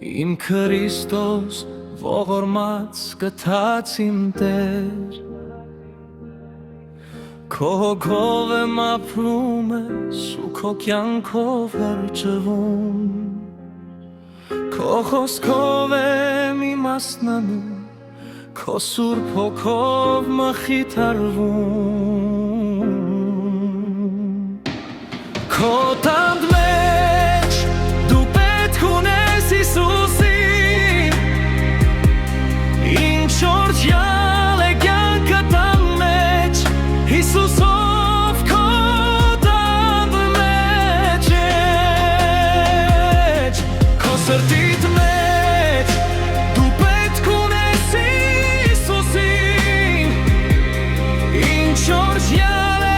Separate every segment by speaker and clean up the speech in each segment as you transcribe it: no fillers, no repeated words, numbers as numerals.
Speaker 1: Իմ Քրիստոս ողորմած գթած իմ Տեր, քո հոգով եմ ապրում ես ու քո կյանքով հրճվում, քո խոսքով եմ իմաստնանում, քո սուրբ հոգով մխիթարվում, քո տանդ մեջ դու պետք ունես Հիսուսին, ինչ օրհնյալ է կյանքը տան մեջ, Հիսուսով քո տանդ մեջ, քո սրտիդ մեջ դու պետք ունես Հիսուսին, ինչ օրհնյալ է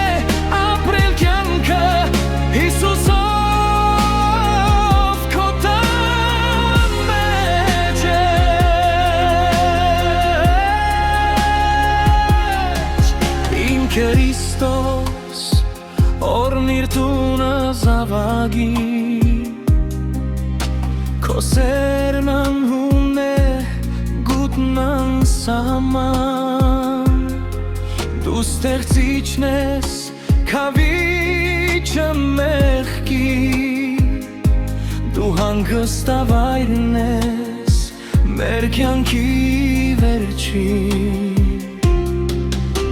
Speaker 1: ապրել կյանքը Հիսուսով քո տան մեջ, իմ Քրիստոս օրհնիր տունը զավակի, քո սերն անհուն է գուտն անսահման, դու ստեղծիչն ես քավիճը մեղքի, դու հանգստավայրն ես մեր կյանքի վերջին,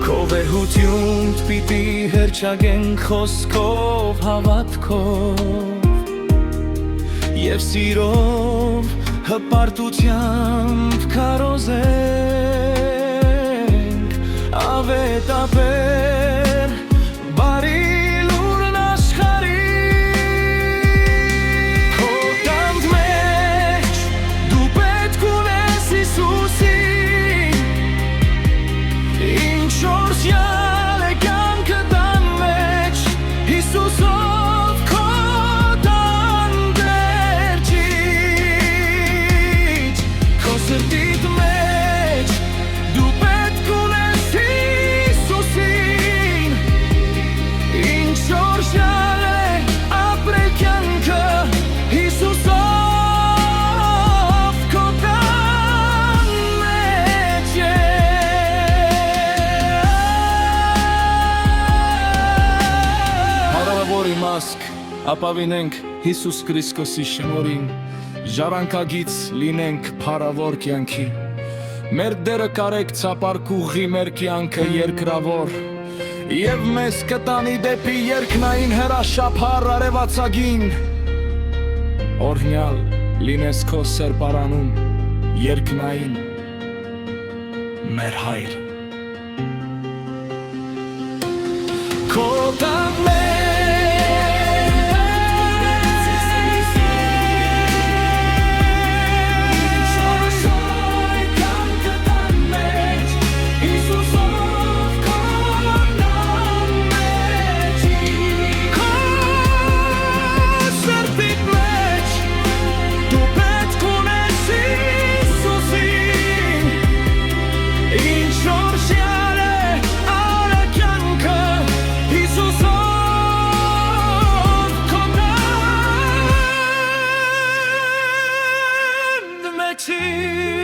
Speaker 1: քո վեհությունդ պիտի հռչակենք խոսքով հավատքով և սիրով հպարտությամբ քարոզենք ավետաբեր բարի լուրն աշխարհին, քո տանդ մեջ դու պետք ունես Հիսուսին, ինչ օրհնյալ է կյանքը տան մեջ, Հիսուսով քո տան վերջից, քո սրտիդ մեջ դու պետք ունես Հիսուսին, ինչ օրհնյալ է ապրել կյանքը Հիսուսով քո տան մեջ, Հարավավոր իմաստ ապավինենք Հիսուս Քրիստոսի շնորհին, ժառանգագից լինենք փառավոր կյանքի, մեր դերը կարեք ցապարկուղի մեր կյանքը երկրավոր, և մեզ կտանի դեպի երկնային հրաշափառ արևածագին, օրհնյալ լինես քո սրբարանում երկնային մեր Հայր, քո տան մեջ see